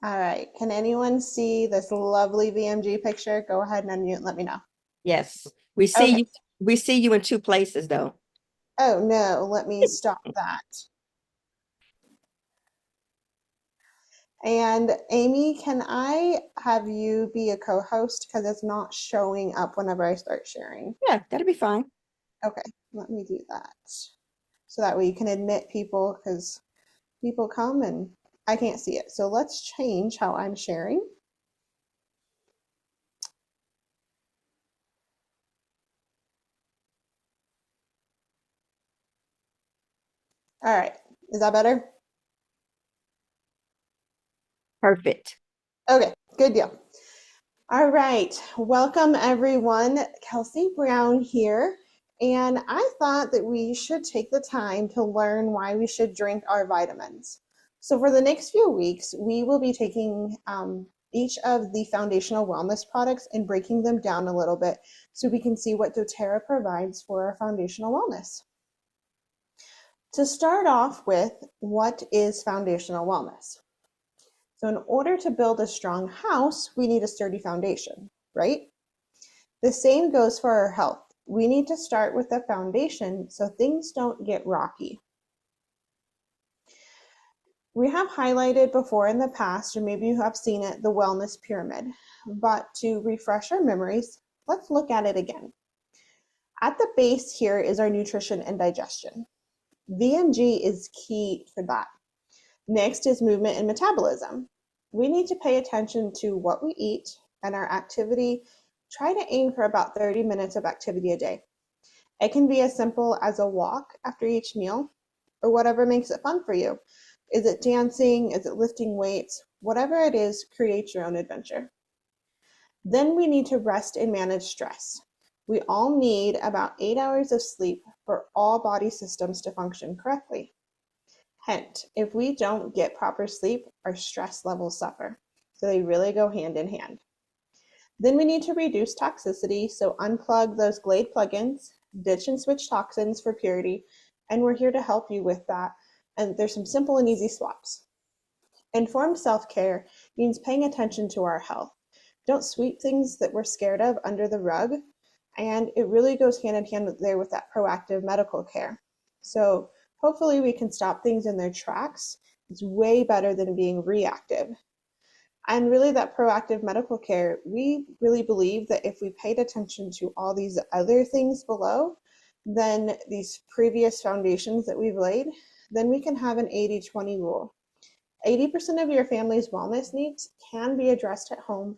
All right. Can anyone see this lovely VMG picture? Go ahead and unmute and let me know. Yes, we see Okay. you. We see you in two places, though. Oh no, let me stop that. And Amy, can I have you be a co-host because it's not showing up whenever I start sharing? Yeah, that'll be fine. Okay, let me do that. So that way you can admit people because people come and I can't see it. So let's change how I'm sharing. All right, is that better? Perfect. Okay, good deal. All right, welcome everyone. Kelsey Brown here. And I thought that we should take the time to learn why we should drink our vitamins. So, for the next few weeks, we will be taking each of the foundational wellness products and breaking them down a little bit so we can see what doTERRA provides for our foundational wellness. To start off with, what is foundational wellness? So, in order to build a strong house, we need a sturdy foundation, right? The same goes for our health. We need to start with the foundation so things don't get rocky. We have highlighted before in the past, or maybe you have seen it, the wellness pyramid. But to refresh our memories, let's look at it again. At the base here is our nutrition and digestion. VMG is key for that. Next is movement and metabolism. We need to pay attention to what we eat and our activity. Try to aim for about 30 minutes of activity a day. It can be as simple as a walk after each meal or whatever makes it fun for you. Is it dancing? Is it lifting weights? Whatever it is, create your own adventure. Then we need to rest and manage stress. We all need about 8 hours of sleep for all body systems to function correctly. Hint, if we don't get proper sleep, our stress levels suffer. So they really go hand in hand. Then we need to reduce toxicity, so unplug those Glade plugins, ditch and switch toxins for purity, and we're here to help you with that. And there's some simple and easy swaps. Informed self-care means paying attention to our health. Don't sweep things that we're scared of under the rug, and it really goes hand in hand there with that proactive medical care. So hopefully we can stop things in their tracks. It's way better than being reactive. And really, that proactive medical care, we really believe that if we paid attention to all these other things below, then these previous foundations that we've laid, then we can have an 80-20 rule. 80% of your family's wellness needs can be addressed at home,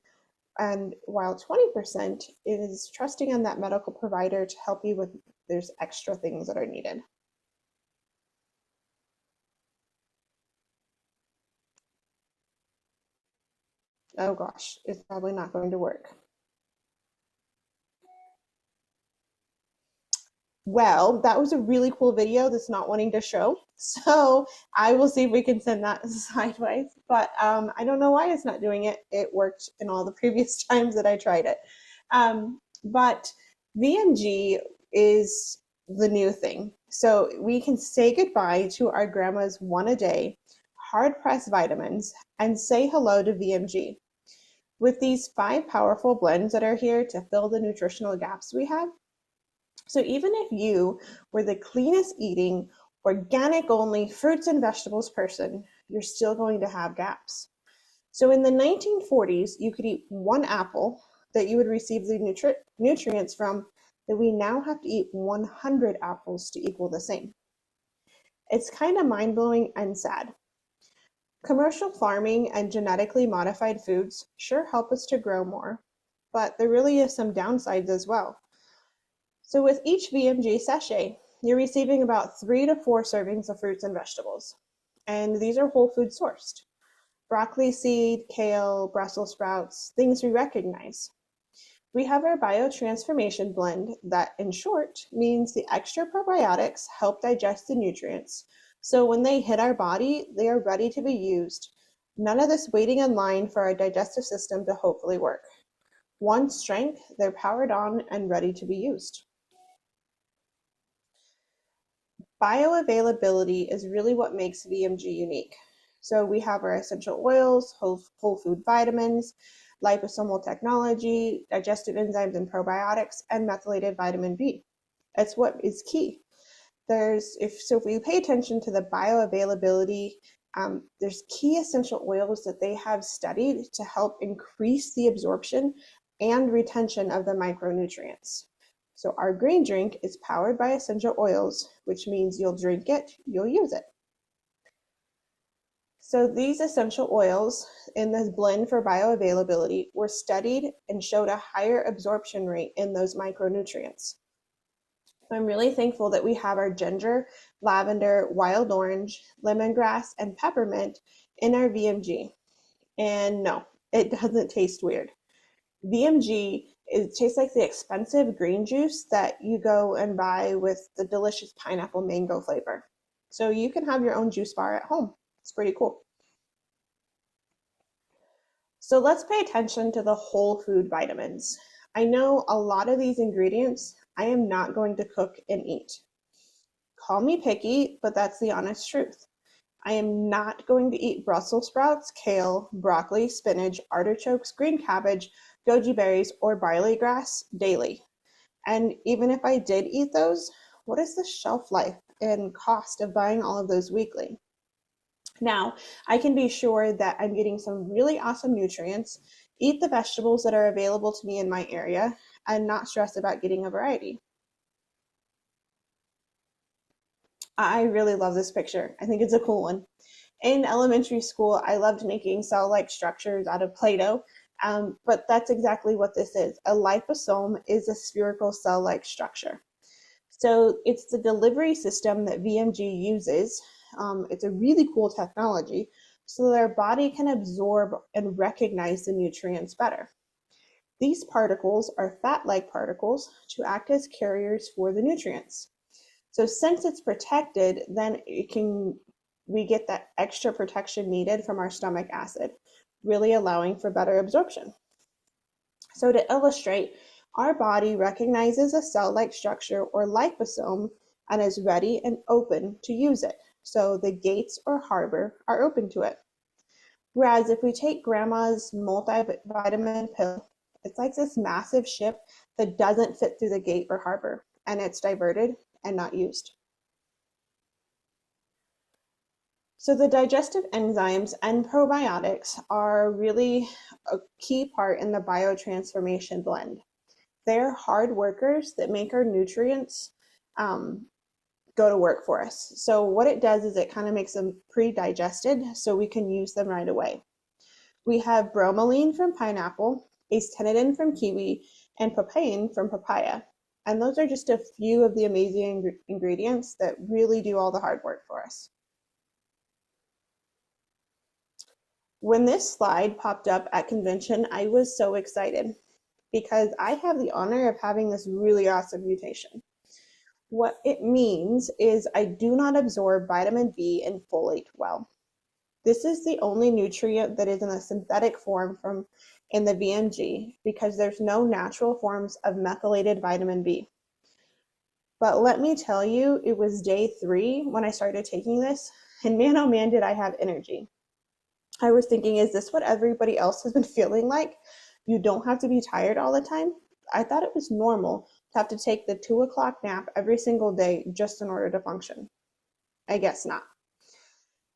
and while 20% is trusting in that medical provider to help you with there's extra things that are needed. Oh gosh, it's probably not going to work. Well, that was a really cool video that's not wanting to show. So I will see if we can send that sideways. But I don't know why it's not doing it. It worked in all the previous times that I tried it. But VMG is the new thing. So we can say goodbye to our grandma's one a day, hard pressed vitamins, and say hello to VMG. With these 5 powerful blends that are here to fill the nutritional gaps we have, so even if you were the cleanest eating, organic only fruits and vegetables person, you're still going to have gaps. So in the 1940s, you could eat one apple that you would receive the nutrients from, that we now have to eat 100 apples to equal the same. It's kind of mind-blowing and sad. Commercial farming and genetically modified foods sure help us to grow more, but there really is some downsides as well. So with each VMG sachet, you're receiving about 3 to 4 servings of fruits and vegetables. And these are whole food sourced. Broccoli seed, kale, Brussels sprouts, things we recognize. We have our biotransformation blend that, in short, means the extra probiotics help digest the nutrients. So when they hit our body, they are ready to be used. None of this waiting in line for our digestive system to hopefully work. One strength, they're powered on and ready to be used. Bioavailability is really what makes VMG unique. So we have our essential oils, whole food vitamins, liposomal technology, digestive enzymes and probiotics, and methylated vitamin B. That's what is key. If we pay attention to the bioavailability, there's key essential oils that they have studied to help increase the absorption and retention of the micronutrients. So our green drink is powered by essential oils, which means you'll drink it, you'll use it. So these essential oils in this blend for bioavailability were studied and showed a higher absorption rate in those micronutrients. I'm really thankful that we have our ginger, lavender, wild orange, lemongrass, and peppermint in our VMG. And no, it doesn't taste weird. VMG, it tastes like the expensive green juice that you go and buy with the delicious pineapple mango flavor. So you can have your own juice bar at home. It's pretty cool. So let's pay attention to the whole food vitamins. I know a lot of these ingredients I am not going to cook and eat. Call me picky, but that's the honest truth. I am not going to eat Brussels sprouts, kale, broccoli, spinach, artichokes, green cabbage, goji berries, or barley grass daily. And even if I did eat those, what is the shelf life and cost of buying all of those weekly? Now, I can be sure that I'm getting some really awesome nutrients, eat the vegetables that are available to me in my area, and not stress about getting a variety. I really love this picture. I think it's a cool one. In elementary school, I loved making cell-like structures out of Play-Doh, but that's exactly what this is. A liposome is a spherical cell-like structure. So it's the delivery system that VMG uses. It's a really cool technology so that our body can absorb and recognize the nutrients better. These particles are fat-like particles to act as carriers for the nutrients. So since it's protected, then we get that extra protection needed from our stomach acid, really allowing for better absorption. So to illustrate, our body recognizes a cell-like structure or liposome and is ready and open to use it. So the gates or harbor are open to it. Whereas if we take grandma's multivitamin pill, it's like this massive ship that doesn't fit through the gate or harbor, and it's diverted and not used. So the digestive enzymes and probiotics are really a key part in the biotransformation blend. They're hard workers that make our nutrients go to work for us. So what it does is it kind of makes them pre-digested so we can use them right away. We have bromelain from pineapple, acetinoid from kiwi, and papain from papaya. And those are just a few of the amazing ingredients that really do all the hard work for us. When this slide popped up at convention, I was so excited because I have the honor of having this really awesome mutation. What it means is I do not absorb vitamin B and folate well. This is the only nutrient that is in a synthetic form in the VMG because there's no natural forms of methylated vitamin B. But let me tell you, it was day 3 when I started taking this, and man, oh man, did I have energy. I was thinking, is this what everybody else has been feeling like? You don't have to be tired all the time? I thought it was normal to have to take the 2 o'clock nap every single day just in order to function. I guess not.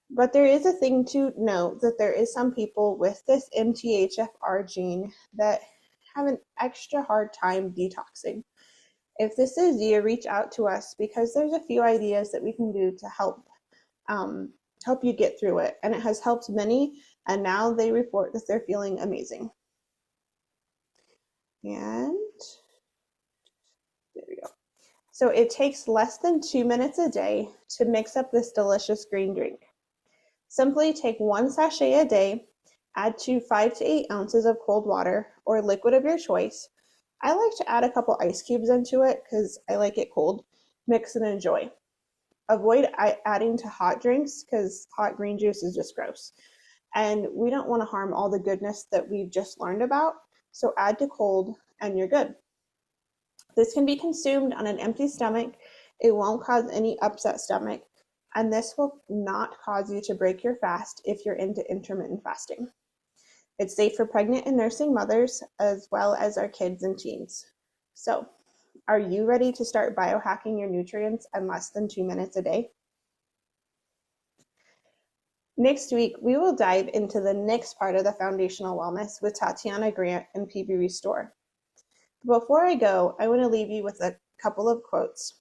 But there is a thing to note that there is some people with this MTHFR gene that have an extra hard time detoxing. If this is you, reach out to us because there's a few ideas that we can do to help you get through it. And it has helped many, and now they report that they're feeling amazing. And there we go. So it takes less than 2 minutes a day to mix up this delicious green drink. Simply take 1 sachet a day, add 5 to 8 ounces of cold water or liquid of your choice. I like to add a couple ice cubes into it because I like it cold. Mix and enjoy. Avoid adding to hot drinks because hot green juice is just gross. And we don't want to harm all the goodness that we've just learned about, so add to cold and you're good. This can be consumed on an empty stomach. It won't cause any upset stomach. and this will not cause you to break your fast if you're into intermittent fasting. It's safe for pregnant and nursing mothers as well as our kids and teens. So, are you ready to start biohacking your nutrients in less than 2 minutes a day? Next week, we will dive into the next part of the foundational wellness with Tatiana Grant and PB Restore. Before I go, I want to leave you with a couple of quotes.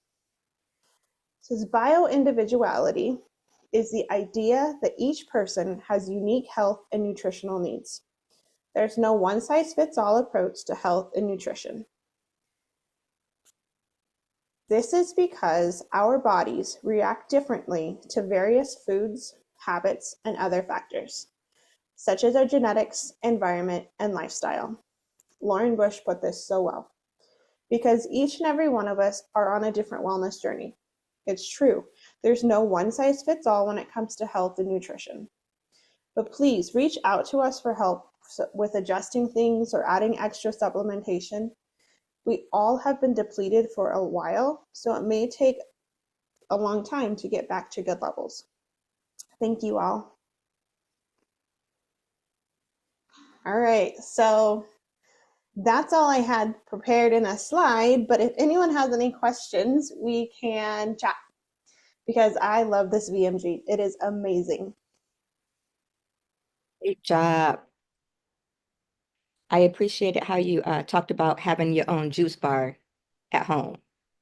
It says, bio-individuality is the idea that each person has unique health and nutritional needs. There's no one-size-fits-all approach to health and nutrition. This is because our bodies react differently to various foods, habits, and other factors, such as our genetics, environment, and lifestyle. Lauren Bush put this so well. Because each and every one of us are on a different wellness journey. It's true, there's no one size fits all when it comes to health and nutrition. But please reach out to us for help with adjusting things or adding extra supplementation. We all have been depleted for a while, so it may take a long time to get back to good levels. Thank you all. All right, so that's all I had prepared in a slide, but if anyone has any questions, we can chat because I love this VMG. It is amazing. Great job. I appreciated how you talked about having your own juice bar at home.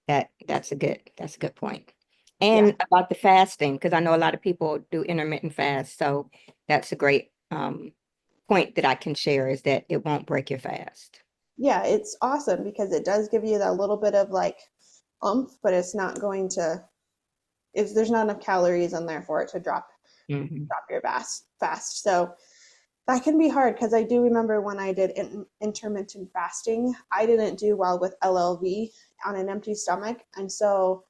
That's a good point. Yeah, And about the fasting, because I know a lot of people do intermittent fast. So that's a great point that I can share is that it won't break your fast. yeah, it's awesome because it does give you that little bit of like but it's not going to, if there's not enough calories in there for it to drop Hmm. your fast. So that can be hard because I do remember when I did intermittent fasting, I didn't do well with LLV on an empty stomach. And so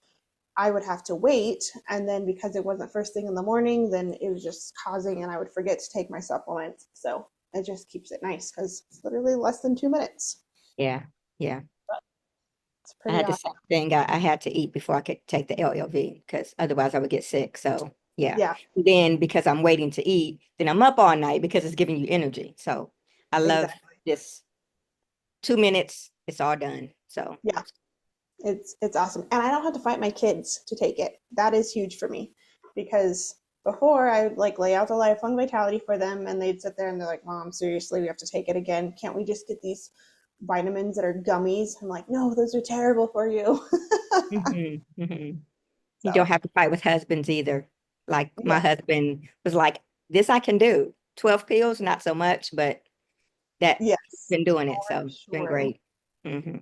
I would have to wait. And then because it wasn't first thing in the morning, then it was just causing, and I would forget to take my supplements. So it just keeps it nice because it's literally less than 2 minutes. Yeah, yeah. It's I pretty had the awesome. same thing. I had to eat before I could take the LLV because otherwise I would get sick. So yeah. Yeah, Then because I'm waiting to eat, then I'm up all night because it's giving you energy. So I love exactly. this 2 minutes, it's all done. So Yeah, it's awesome. And I don't have to fight my kids to take it. That is huge for me because before I would like lay out the lifelong vitality for them and they'd sit there and they're like, Mom, seriously, we have to take it again. Can't we just get these vitamins that are gummies? I'm like, no, those are terrible for you. mhm, mhm. You don't So have to fight with husbands either. Like my yeah, husband was like, this I can do. 12 pills, not so much, but that yes, been doing it. for So it's been sure. great. Hmm.